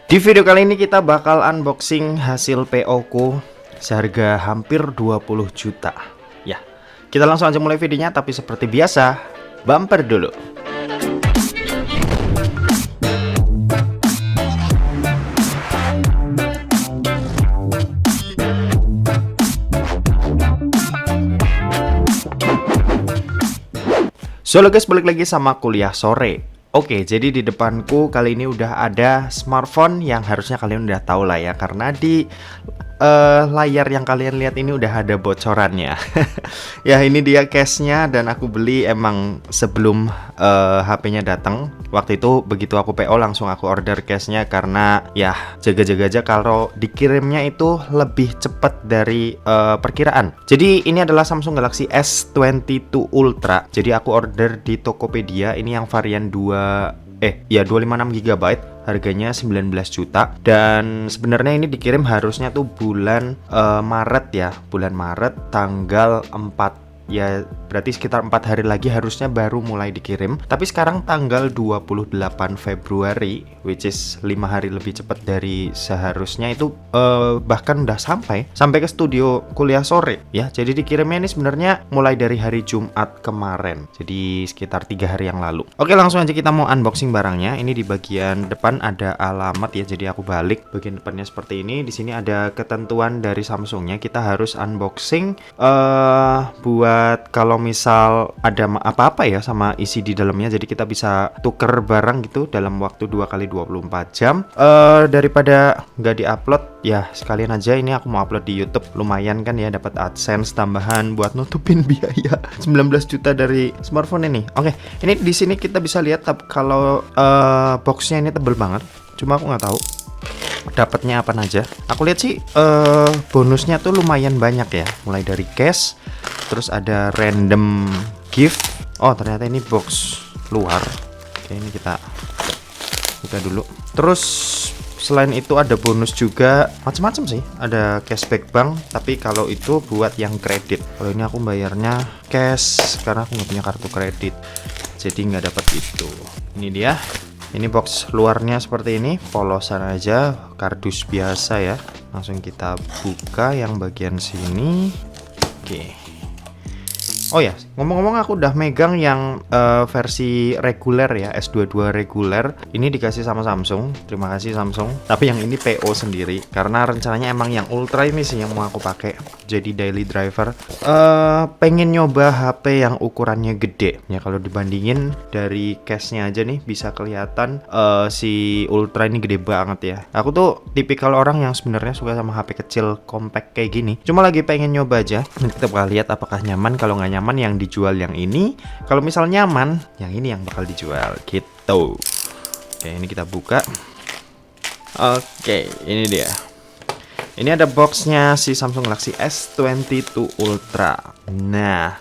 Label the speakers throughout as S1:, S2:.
S1: Di video kali ini kita bakal unboxing hasil PO ku seharga hampir 20 juta. Ya, kita langsung aja mulai videonya, tapi seperti biasa, bumper dulu. Halo guys, balik lagi sama kuliah sore. Oke, jadi di depanku kali ini udah ada smartphone yang harusnya kalian udah tahu lah ya, karena di layar yang kalian lihat ini udah ada bocorannya. Ya, ini dia case-nya dan aku beli emang sebelum HP-nya datang. Waktu itu begitu aku PO langsung aku order case-nya karena ya jaga-jaga aja kalau dikirimnya itu lebih cepat dari perkiraan. Jadi ini adalah Samsung Galaxy S22 Ultra. Jadi aku order di Tokopedia, ini yang varian 256 GB. Harganya 19 juta. Dan sebenarnya ini dikirim harusnya tuh bulan Maret ya. Bulan Maret tanggal 4. Ya berarti sekitar 4 hari lagi harusnya baru mulai dikirim. Tapi sekarang tanggal 28 Februari, which is 5 hari lebih cepat dari seharusnya itu, bahkan udah sampai ke studio kuliah sore ya. Jadi dikirimnya ini sebenarnya mulai dari hari Jumat kemarin. Jadi sekitar 3 hari yang lalu. Oke, langsung aja kita mau unboxing barangnya. Ini di bagian depan ada alamat ya. Jadi aku balik bagian depannya seperti ini. Di sini ada ketentuan dari Samsungnya. Kita harus unboxing buat kalau misal ada apa-apa ya sama isi di dalamnya, jadi kita bisa tuker barang gitu dalam waktu 2x24 jam. Daripada nggak diupload ya, sekalian aja ini aku mau upload di YouTube. Lumayan kan ya, dapat AdSense tambahan buat nutupin biaya 19 juta dari smartphone ini. Oke, ini di sini kita bisa lihat kalau boxnya ini tebel banget. Cuma aku nggak tahu dapatnya apa aja. Aku lihat sih bonusnya tuh lumayan banyak ya, mulai dari case, terus ada random gift. Oh, ternyata ini box luar. Oke, ini kita buka dulu. Terus selain itu ada bonus juga macam-macam sih. Ada cashback bank, tapi kalau itu buat yang kredit. Kalau ini aku bayarnya cash karena aku nggak punya kartu kredit, jadi nggak dapat itu. Ini dia. Ini box luarnya seperti ini, polosan aja, kardus biasa ya. Langsung kita buka yang bagian sini. Oke. Oh ya, ngomong-ngomong aku udah megang yang versi reguler ya, S22 reguler. Ini dikasih sama Samsung, terima kasih Samsung. Tapi yang ini PO sendiri, karena rencananya emang yang Ultra ini sih yang mau aku pakai jadi daily driver. Pengen nyoba HP yang ukurannya gede. Ya kalau dibandingin dari case-nya aja nih bisa kelihatan si Ultra ini gede banget ya. Aku tuh tipikal orang yang sebenarnya suka sama HP kecil compact kayak gini. Cuma lagi pengen nyoba aja. Kita bakal lihat apakah nyaman. Kalau nggak nyaman yang dijual yang ini, kalau misal nyaman yang ini yang bakal dijual gitu. Oke, ini kita buka. Oke, ini dia. Ini ada boxnya si Samsung Galaxy S22 Ultra. Nah,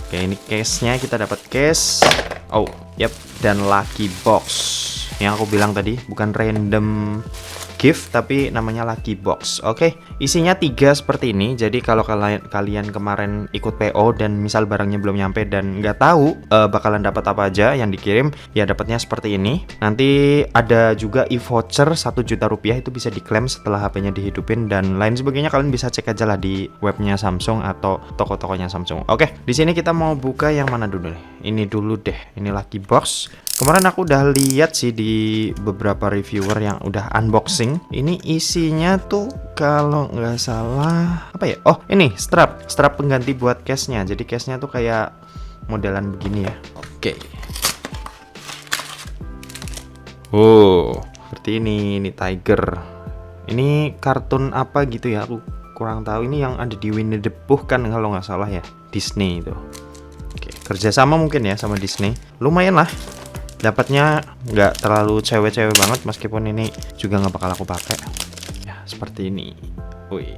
S1: oke, ini case-nya, kita dapat case. Oh, yep, dan lucky box. Yang aku bilang tadi bukan random gift tapi namanya lucky box. Oke, isinya 3 seperti ini. Jadi kalau kalian kemarin ikut PO dan misal barangnya belum nyampe dan nggak tahu bakalan dapat apa aja yang dikirim, ya dapatnya seperti ini. Nanti ada juga e-voucher 1 juta rupiah, itu bisa diklaim setelah HP-nya dihidupin dan lain sebagainya. Kalian bisa cek aja lah di webnya Samsung atau toko-tokonya Samsung. Oke, di sini kita mau buka yang mana dulu nih? Ini dulu deh. Ini lucky box. Kemarin aku udah lihat sih di beberapa reviewer yang udah unboxing. Ini isinya tuh kalau nggak salah apa ya? Oh, ini strap pengganti buat case-nya. Jadi case-nya tuh kayak modelan begini ya. Oke. Oh, seperti ini. Ini Tiger. Ini kartun apa gitu ya? Aku kurang tahu. Ini yang ada di Winnie the Pooh kan kalau nggak salah ya. Disney itu. Oke, kerjasama mungkin ya sama Disney. Lumayan lah. Dapatnya nggak terlalu cewek-cewek banget, meskipun ini juga nggak bakal aku pakai. Ya, seperti ini. Wih.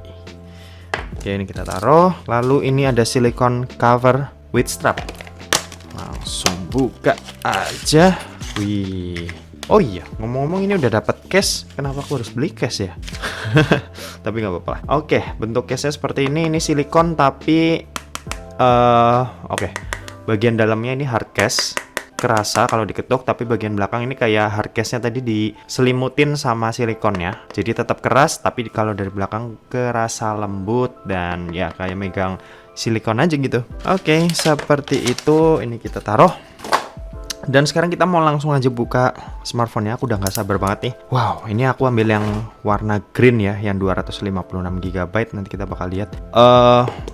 S1: Oke, ini kita taruh. Lalu ini ada silicone cover with strap. Langsung buka aja. Wih. Oh iya, ngomong-ngomong ini udah dapat case. Kenapa aku harus beli case ya? Tapi nggak apa-apa. Oke, bentuk case-nya seperti ini. Ini silikon tapi oke. Bagian dalamnya ini hard case. kerasa kalau diketuk, tapi bagian belakang ini kayak hardcase-nya tadi diselimutin sama silikonnya. Jadi tetap keras, tapi kalau dari belakang kerasa lembut dan ya kayak megang silikon aja gitu. Oke, seperti itu. Ini kita taruh. Dan sekarang kita mau langsung aja buka smartphone-nya. Aku udah nggak sabar banget nih. Wow, ini aku ambil yang warna green ya, yang 256 GB. Nanti kita bakal lihat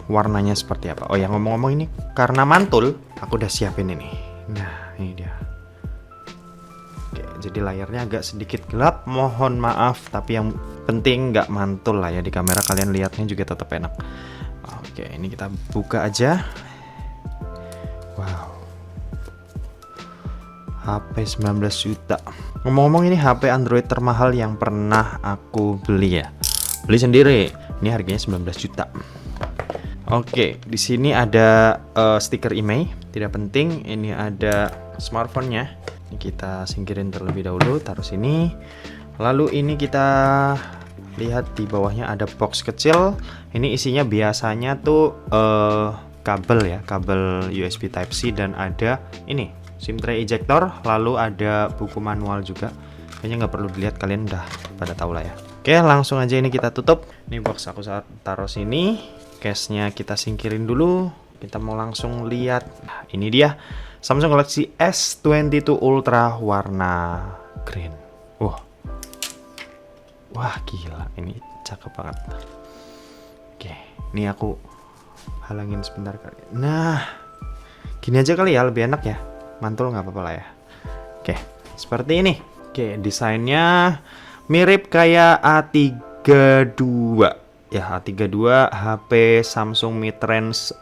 S1: warnanya seperti apa. Oh ya, ngomong-ngomong ini karena mantul, aku udah siapin ini. Nah, ini dia. Oke, jadi layarnya agak sedikit gelap. Mohon maaf, tapi yang penting nggak mantul lah ya di kamera. Kalian lihatnya juga tetap enak. Oke, ini kita buka aja. Wow. HP 19 juta. Ngomong-ngomong, ini HP Android termahal yang pernah aku beli ya. Beli sendiri. Ini harganya 19 juta. Oke, di sini ada stiker IMEI, tidak penting. Ini ada smartphone-nya. Ini kita singkirin terlebih dahulu, taruh sini. Lalu ini kita lihat di bawahnya ada box kecil. Ini isinya biasanya tuh kabel ya, kabel USB Type-C, dan ada ini SIM tray ejector, lalu ada buku manual juga. Kayaknya nggak perlu dilihat, kalian udah pada tahu lah ya. Oke, langsung aja ini kita tutup. Ini box aku taruh sini. Case-nya kita singkirin dulu. Kita mau langsung lihat. Nah, ini dia Samsung Galaxy S22 Ultra warna green. Wah, gila, ini cakep banget. Oke, ini aku halangin sebentar kali. Nah, gini aja kali ya, lebih enak ya. Mantul nggak apa-apa lah ya. Oke, seperti ini. Oke, desainnya mirip kayak A32 ya, A32 HP Samsung mid-range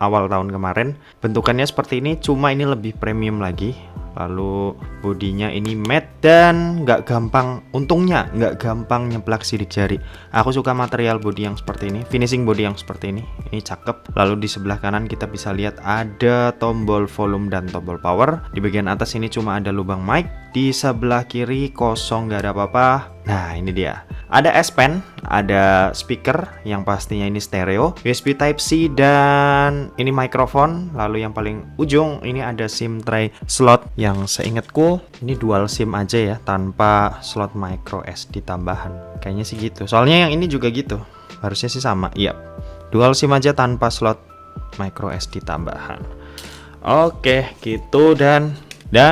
S1: awal tahun kemarin. Bentukannya seperti ini, cuma ini lebih premium lagi. Lalu bodinya ini matte dan nggak gampang, untungnya nggak gampang nyeplak sidik jari. Aku suka material body yang seperti ini, finishing body yang seperti ini cakep. Lalu di sebelah kanan kita bisa lihat ada tombol volume dan tombol power. Di bagian atas ini cuma ada lubang mic. Di sebelah kiri kosong, nggak ada apa-apa. Nah, ini dia. Ada S Pen, ada speaker yang pastinya ini stereo, USB Type-C, dan ini mikrofon. Lalu yang paling ujung ini ada SIM tray slot yang seingatku ini dual SIM aja ya, tanpa slot micro SD tambahan. Kayaknya sih gitu. Soalnya yang ini juga gitu. Harusnya sih sama. Iya. Dual SIM aja tanpa slot micro SD tambahan. Oke, gitu dan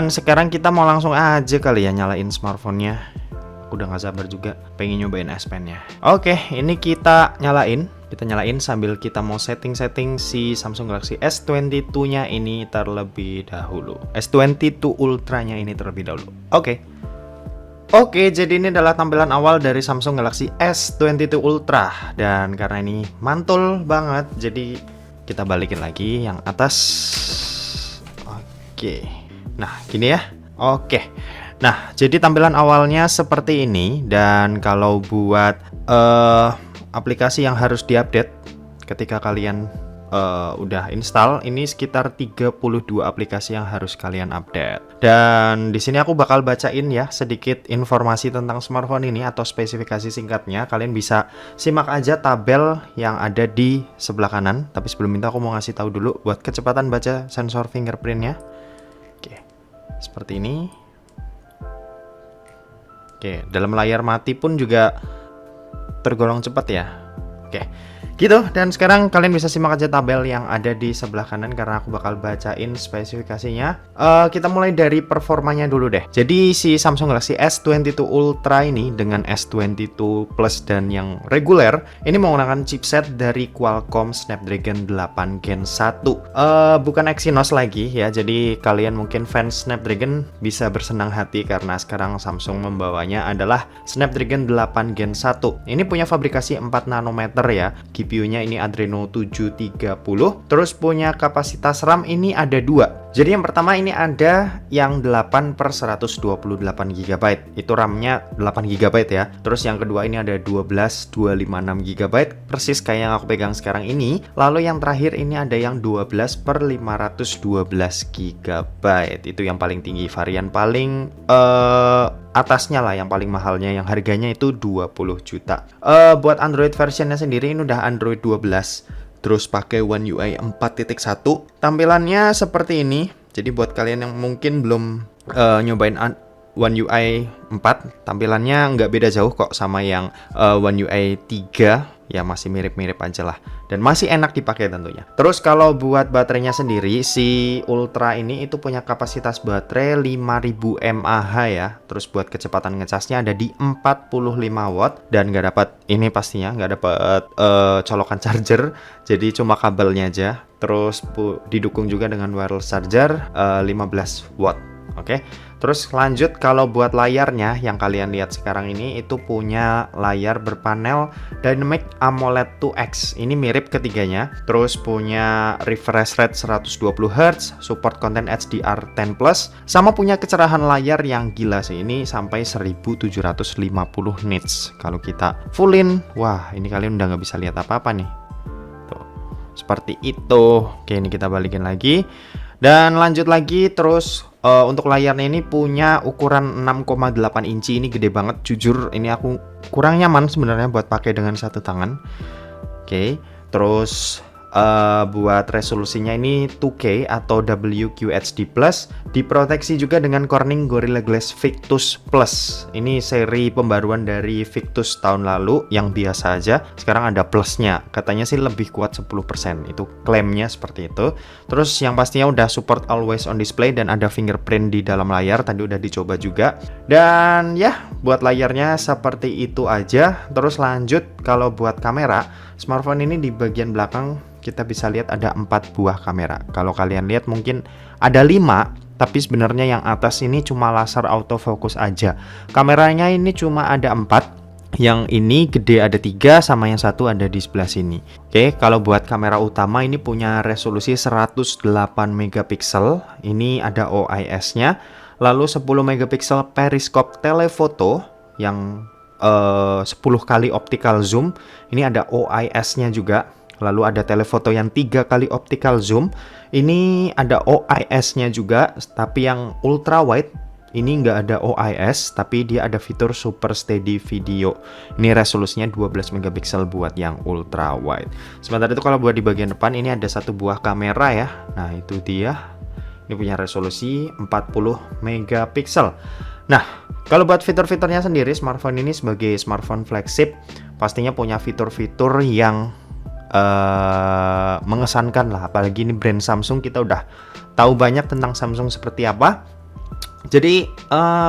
S1: sekarang kita mau langsung aja kali ya nyalain smartphone-nya. Aku udah gak sabar juga pengen nyobain S Pen-nya. Oke, ini kita nyalain sambil kita mau setting si Samsung Galaxy S22-nya ini terlebih dahulu. S22 Ultra-nya ini terlebih dahulu. Oke, jadi ini adalah tampilan awal dari Samsung Galaxy S22 Ultra. Dan karena ini mantul banget, jadi kita balikin lagi yang atas. Oke, nah gini ya. Oke. Nah, jadi tampilan awalnya seperti ini. Dan kalau buat aplikasi yang harus diupdate ketika kalian udah install, ini sekitar 32 aplikasi yang harus kalian update. Dan di sini aku bakal bacain ya sedikit informasi tentang smartphone ini atau spesifikasi singkatnya. Kalian bisa simak aja tabel yang ada di sebelah kanan. Tapi sebelum itu aku mau ngasih tahu dulu buat kecepatan baca sensor fingerprintnya. Oke, seperti ini. Oke, dalam layar mati pun juga tergolong cepat ya. Oke, gitu. Dan sekarang kalian bisa simak aja tabel yang ada di sebelah kanan karena aku bakal bacain spesifikasinya. Kita mulai dari performanya dulu deh. Jadi si Samsung Galaxy S22 Ultra ini dengan S22 Plus dan yang reguler ini menggunakan chipset dari Qualcomm Snapdragon 8 Gen 1. Bukan Exynos lagi ya. Jadi kalian mungkin fans Snapdragon bisa bersenang hati karena sekarang Samsung membawanya adalah Snapdragon 8 Gen 1. Ini punya fabrikasi 4 nanometer ya. GPU-nya ini Adreno 730. Terus punya kapasitas RAM ini ada 2. Jadi yang pertama ini ada yang 8/128 GB. Itu RAM-nya 8 GB ya. Terus yang kedua ini ada 12/256 GB, persis kayak yang aku pegang sekarang ini. Lalu yang terakhir ini ada yang 12/512 GB. Itu yang paling tinggi, varian paling atasnya lah, yang paling mahalnya, yang harganya itu 20 juta. Buat Android versionnya sendiri ini udah Android 12. Terus pakai One UI 4.1. Tampilannya seperti ini. Jadi buat kalian yang mungkin belum nyobain One UI 4, tampilannya nggak beda jauh kok sama yang One UI 3, ya masih mirip-mirip aja lah, dan masih enak dipakai tentunya. Terus kalau buat baterainya sendiri, si Ultra ini itu punya kapasitas baterai 5000 mAh ya. Terus buat kecepatan ngecasnya ada di 45 watt, dan nggak dapat ini, pastinya nggak dapat colokan charger, jadi cuma kabelnya aja. Terus didukung juga dengan wireless charger 15 watt. Oke, terus lanjut kalau buat layarnya yang kalian lihat sekarang ini itu punya layar berpanel Dynamic AMOLED 2X. Ini mirip ketiganya. Terus punya refresh rate 120 Hz, support konten HDR10+, sama punya kecerahan layar yang gila sih. Ini sampai 1750 nits. Kalau kita fullin, wah ini kalian udah nggak bisa lihat apa-apa nih. Tuh, seperti itu. Oke, ini kita balikin lagi. Dan lanjut lagi, terus untuk layarnya ini punya ukuran 6,8 inci. Ini gede banget, jujur ini aku kurang nyaman sebenarnya buat pakai dengan satu tangan. Oke, terus buat resolusinya ini 2K atau WQHD+, diproteksi juga dengan Corning Gorilla Glass Victus Plus. Ini seri pembaruan dari Victus tahun lalu yang biasa aja, sekarang ada plusnya. Katanya sih lebih kuat 10%, itu klaimnya seperti itu. Terus yang pastinya udah support always on display dan ada fingerprint di dalam layar, tadi udah dicoba juga. Dan ya, buat layarnya seperti itu aja. Terus lanjut kalau buat kamera, smartphone ini di bagian belakang kita bisa lihat ada 4 buah kamera. Kalau kalian lihat mungkin ada 5, tapi sebenarnya yang atas ini cuma laser autofocus aja. Kameranya ini cuma ada 4. Yang ini gede ada 3, sama yang satu ada di sebelah sini. Oke, kalau buat kamera utama ini punya resolusi 108 megapiksel. Ini ada OIS-nya. Lalu 10 megapiksel periscope telephoto yang 10 kali optical zoom. Ini ada OIS-nya juga. Lalu ada telefoto yang 3 kali optical zoom. Ini ada OIS-nya juga, tapi yang ultra wide ini nggak ada OIS, tapi dia ada fitur super steady video. Ini resolusinya 12 megapiksel buat yang ultra wide. Sementara itu kalau buat di bagian depan ini ada satu buah kamera ya. Nah itu dia. Ini punya resolusi 40 megapiksel. Nah, kalau buat fitur-fiturnya sendiri, smartphone ini sebagai smartphone flagship pastinya punya fitur-fitur yang mengesankan lah. Apalagi ini brand Samsung, kita udah tahu banyak tentang Samsung seperti apa. Jadi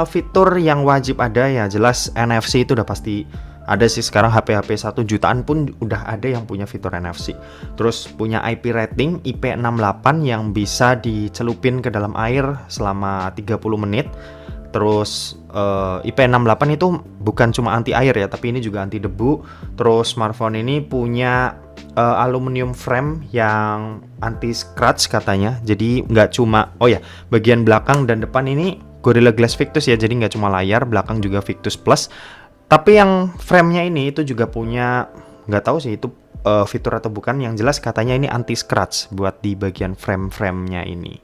S1: fitur yang wajib ada ya jelas NFC, itu udah pasti ada sih. Sekarang HP-HP 1 jutaan pun udah ada yang punya fitur NFC. Terus punya IP rating IP68 yang bisa dicelupin ke dalam air selama 30 menit. Terus IP68 itu bukan cuma anti air ya, tapi ini juga anti debu. Terus smartphone ini punya aluminium frame yang anti scratch katanya. Jadi nggak cuma, oh ya, bagian belakang dan depan ini Gorilla Glass Victus ya. Jadi nggak cuma layar, belakang juga Victus Plus. Tapi yang frame-nya ini itu juga punya, nggak tahu sih itu fitur atau bukan. Yang jelas katanya ini anti scratch buat di bagian frame-nya ini.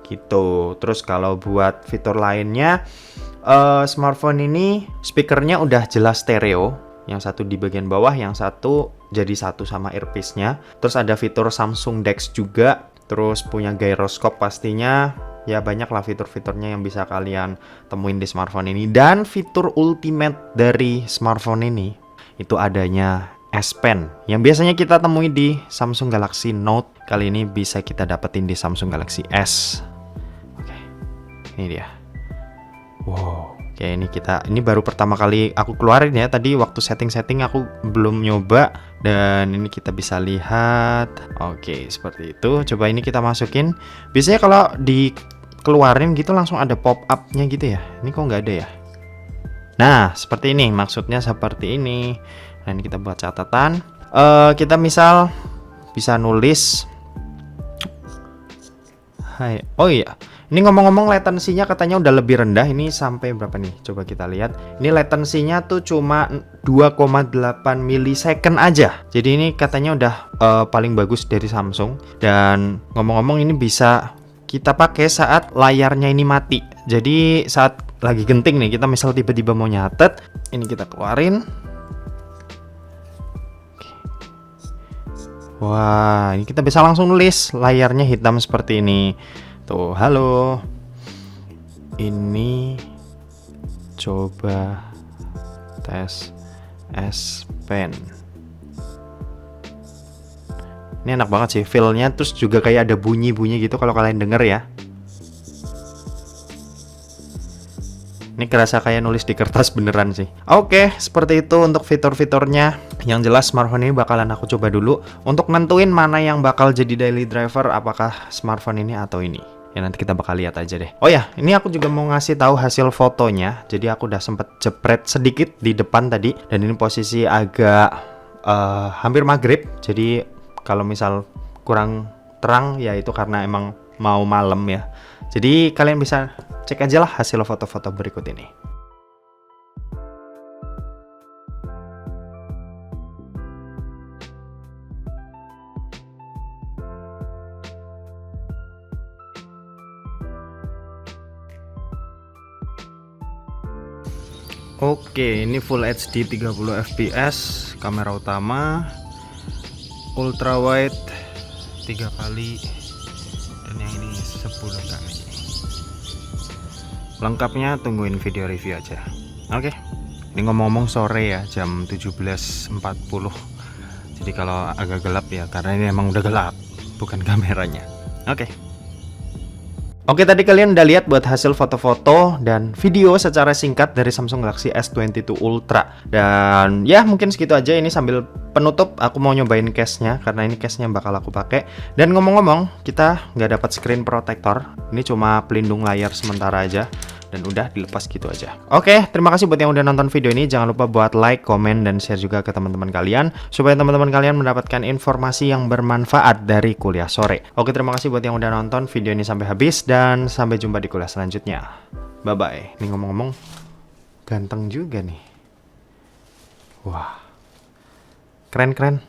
S1: Gitu. Terus kalau buat fitur lainnya, smartphone ini speakernya udah jelas stereo. Yang satu di bagian bawah, yang satu jadi satu sama earpiece-nya. Terus ada fitur Samsung DeX juga. Terus punya gyroscope pastinya. Ya banyak lah fitur-fiturnya yang bisa kalian temuin di smartphone ini. Dan fitur ultimate dari smartphone ini itu adanya S Pen yang biasanya kita temui di Samsung Galaxy Note. Kali ini bisa kita dapetin di Samsung Galaxy S. Oke, ini dia. Wow. Oke, ini baru pertama kali aku keluarin ya. Tadi waktu setting-setting aku belum nyoba, dan ini kita bisa lihat. Oke, seperti itu. Coba ini kita masukin. Biasanya kalau dikeluarin gitu langsung ada pop-up-nya gitu ya. Ini kok nggak ada ya? Nah, seperti ini. Maksudnya seperti ini. Nah, ini kita buat catatan. Kita misal bisa nulis. Hai. Oh iya. Ini ngomong-ngomong latensinya katanya udah lebih rendah. Ini sampai berapa nih? Coba kita lihat. Ini latensinya tuh cuma 2,8 milisecond aja. Jadi ini katanya udah paling bagus dari Samsung. Dan ngomong-ngomong ini bisa kita pakai saat layarnya ini mati. Jadi saat lagi genting nih, kita misal tiba-tiba mau nyatet, ini kita keluarin. Wah, ini kita bisa langsung nulis. Layarnya hitam seperti ini. Tuh, halo. Ini coba tes S Pen. Ini enak banget sih feel-nya, terus juga kayak ada bunyi-bunyi gitu kalau kalian denger ya. Ini kerasa kayak nulis di kertas beneran sih. Oke, seperti itu untuk fitur-fiturnya. Yang jelas smartphone ini bakalan aku coba dulu untuk nentuin mana yang bakal jadi daily driver, apakah smartphone ini atau ini. Ya nanti kita bakal lihat aja deh. Oh ya, ini aku juga mau ngasih tahu hasil fotonya. Jadi aku udah sempet jepret sedikit di depan tadi, dan ini posisi agak hampir maghrib. Jadi kalau misal kurang terang ya itu karena emang mau malam ya. Jadi kalian bisa cek aja lah hasil foto-foto berikut ini. Oke, ini Full HD 30 fps, kamera utama, ultra wide 3 kali, dan yang ini 10 kali. Lengkapnya tungguin video review aja. Oke, ini ngomong-ngomong sore ya, jam 17.40. Jadi kalau agak gelap ya karena ini emang udah gelap, bukan kameranya. Oke, tadi kalian udah lihat buat hasil foto-foto dan video secara singkat dari Samsung Galaxy S22 Ultra. Dan ya mungkin segitu aja. Ini sambil penutup aku mau nyobain case-nya karena ini case-nya bakal aku pakai. Dan ngomong-ngomong, kita nggak dapat screen protector. Ini cuma pelindung layar sementara aja. Dan udah dilepas gitu aja. Oke, terima kasih buat yang udah nonton video ini. Jangan lupa buat like, komen, dan share juga ke teman-teman kalian, supaya teman-teman kalian mendapatkan informasi yang bermanfaat dari kuliah sore. Oke, terima kasih buat yang udah nonton video ini sampai habis, dan sampai jumpa di kuliah selanjutnya. Bye-bye. Ini ngomong-ngomong, ganteng juga nih. Wah, keren-keren.